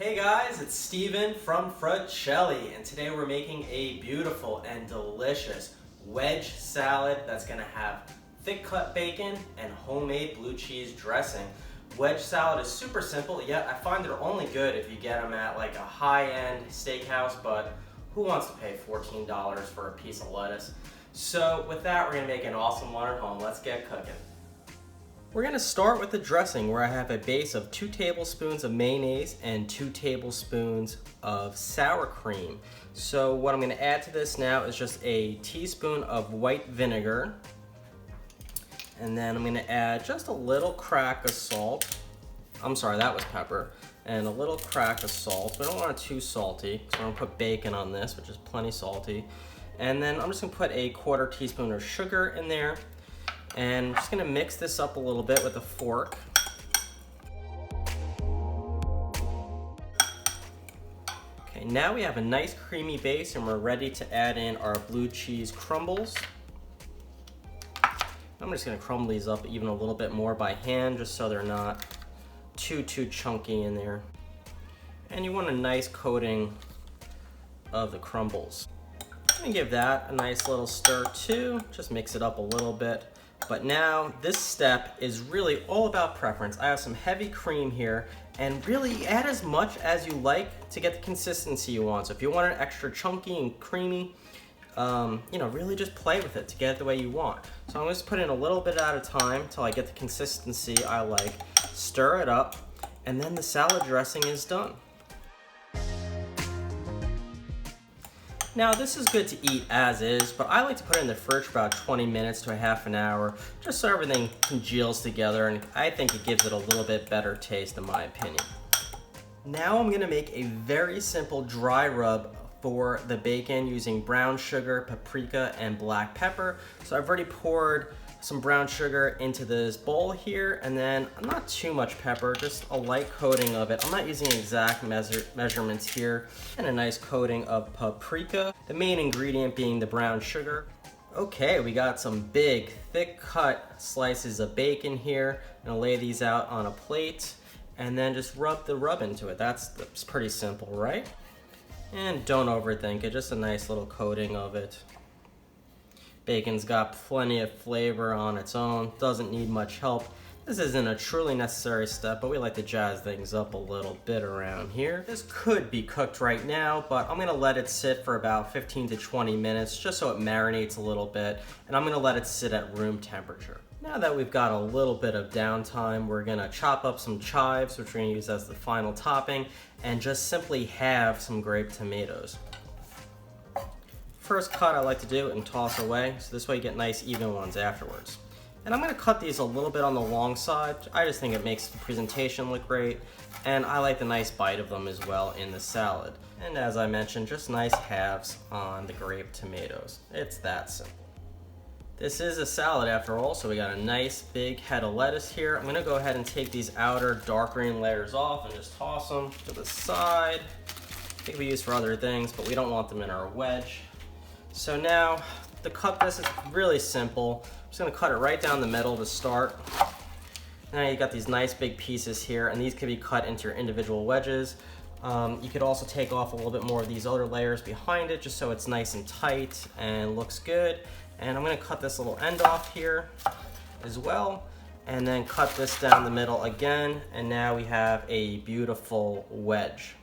Hey guys, it's Steven from Frachelli, and today we're making a beautiful and delicious wedge salad that's going to have thick cut bacon and homemade blue cheese dressing. Wedge salad is super simple, yet I find they're only good if you get them at like a high-end steakhouse, but who wants to pay $14 for a piece of lettuce? So with that, we're going to make an awesome one at home. Let's get cooking. We're going to start with the dressing, where I have a base of 2 tablespoons of mayonnaise and 2 tablespoons of sour cream. So what I'm going to add to this now is just a teaspoon of white vinegar. And then I'm going to add just a little crack of salt. I'm sorry, that was pepper. And a little crack of salt. We don't want it too salty, so I'm going to put bacon on this, which is plenty salty. And then I'm just going to put a 1/4 teaspoon of sugar in there. And I'm just gonna mix this up a little bit with a fork. Okay, now we have a nice creamy base and we're ready to add in our blue cheese crumbles. I'm just gonna crumble these up even a little bit more by hand, just so they're not too chunky in there. And you want a nice coating of the crumbles. And give that a nice little stir too. Just mix it up a little bit. But now this step is really all about preference. I have some heavy cream here, and really add as much as you like to get the consistency you want. So if you want it extra chunky and creamy, really just play with it to get it the way you want. So I'm just putting a little bit at a time until I get the consistency I like. Stir it up, and then the salad dressing is done. Now this is good to eat as is, but I like to put it in the fridge for about 20 minutes to a half an hour, just so everything congeals together, and I think it gives it a little bit better taste in my opinion. Now I'm gonna make a very simple dry rub for the bacon using brown sugar, paprika, and black pepper. So I've already poured some brown sugar into this bowl here, and then not too much pepper, just a light coating of it. I'm not using exact measurements here, and a nice coating of paprika, the main ingredient being the brown sugar. Okay, we got some big, thick cut slices of bacon here. I'm gonna lay these out on a plate, and then just rub the rub into it. That's pretty simple, right? And don't overthink it, just a nice little coating of it. Bacon's got plenty of flavor on its own, doesn't need much help. This isn't a truly necessary step, but we like to jazz things up a little bit around here. This could be cooked right now, but I'm gonna let it sit for about 15 to 20 minutes just so it marinates a little bit, and I'm gonna let it sit at room temperature. Now that we've got a little bit of downtime, we're gonna chop up some chives, which we're gonna use as the final topping, and just simply have some grape tomatoes. First cut I like to do and toss away, so this way you get nice even ones afterwards. And I'm gonna cut these a little bit on the long side. I just think it makes the presentation look great, and I like the nice bite of them as well in the salad. And as I mentioned, just nice halves on the grape tomatoes. It's that simple. This is a salad after all, so we got a nice big head of lettuce here. I'm gonna go ahead and take these outer dark green layers off and just toss them to the side. They can be used for other things, but we don't want them in our wedge. So now, to cut this is really simple. I'm just gonna cut it right down the middle to start. Now you got these nice big pieces here, and these can be cut into your individual wedges. You could also take off a little bit more of these other layers behind it, just so it's nice and tight and looks good. And I'm gonna cut this little end off here as well, and then cut this down the middle again, and now we have a beautiful wedge.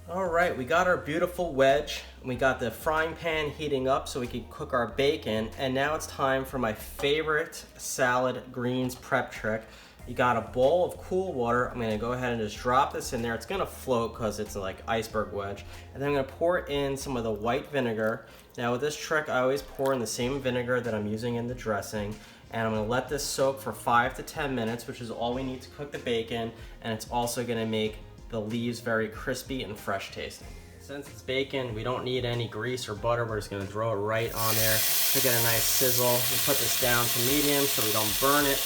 All right, we got our beautiful wedge. We got the frying pan heating up so we can cook our bacon, and now it's time for my favorite salad greens prep trick. You got a bowl of cool water. I'm gonna go ahead and just drop this in there. It's gonna float because it's like iceberg wedge. And then I'm gonna pour in some of the white vinegar. Now with this trick, I always pour in the same vinegar that I'm using in the dressing. And I'm gonna let this soak for 5 to 10 minutes, which is all we need to cook the bacon. And it's also gonna make the leaves very crispy and fresh tasting. Since it's bacon, we don't need any grease or butter. We're just gonna throw it right on there to get a nice sizzle. We put this down to medium so we don't burn it.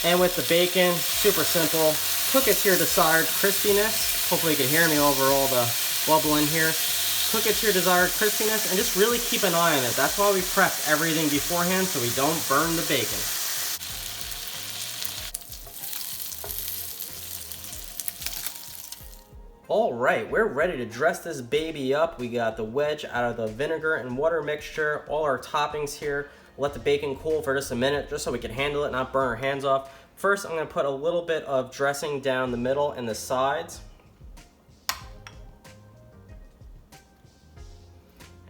And with the bacon, super simple. Cook it to your desired crispiness. Hopefully you can hear me over all the bubble in here. Cook it to your desired crispiness and just really keep an eye on it. That's why we prep everything beforehand, so we don't burn the bacon. All right, we're ready to dress this baby up. We got the wedge out of the vinegar and water mixture, all our toppings here. Let the bacon cool for just a minute, just so we can handle it, not burn our hands off. First, I'm gonna put a little bit of dressing down the middle and the sides.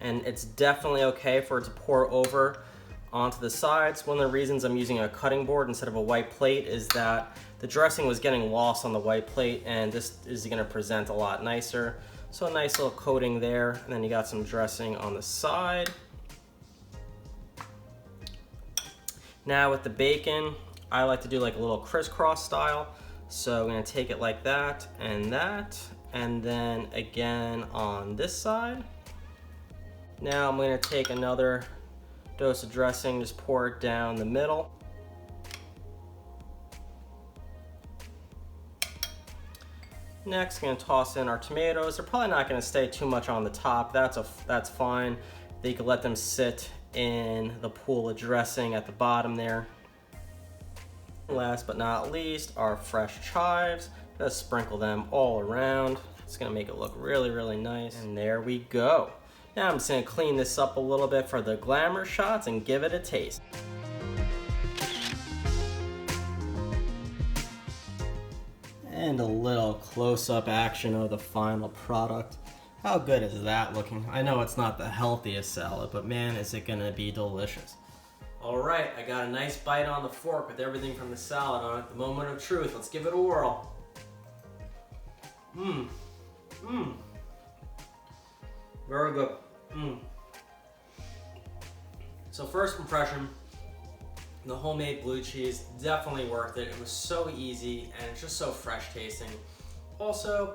And it's definitely okay for it to pour over onto the sides. One of the reasons I'm using a cutting board instead of a white plate is that the dressing was getting lost on the white plate, and this is gonna present a lot nicer. So a nice little coating there, and then you got some dressing on the side. Now with the bacon, I like to do like a little crisscross style. So I'm gonna take it like that, and then again on this side. Now I'm gonna take another dose of dressing, just pour it down the middle. Next, I'm gonna toss in our tomatoes. They're probably not gonna stay too much on the top. That's fine. You can let them sit in the pool of dressing at the bottom there. Last but not least, our fresh chives. Just sprinkle them all around. It's gonna make it look really, really nice. And there we go. Now I'm just gonna clean this up a little bit for the glamour shots and give it a taste. And a little close-up action of the final product. How good is that looking? I know it's not the healthiest salad, but man, is it gonna be delicious. All right, I got a nice bite on the fork with everything from the salad on it. The moment of truth, let's give it a whirl. Very good. So first impression, the homemade blue cheese, definitely worth it. It was so easy and it's just so fresh tasting. Also,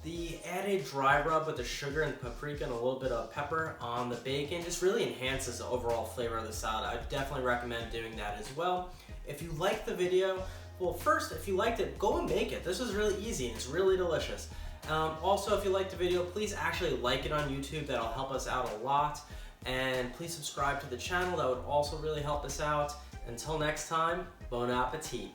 the added dry rub with the sugar and paprika and a little bit of pepper on the bacon just really enhances the overall flavor of the salad. I definitely recommend doing that as well. If you liked the video, well, first, if you liked it, go and make it. This is really easy and it's really delicious. Also, if you liked the video, please actually like it on YouTube. That'll help us out a lot. And please subscribe to the channel. That would also really help us out. Until next time, bon appetit.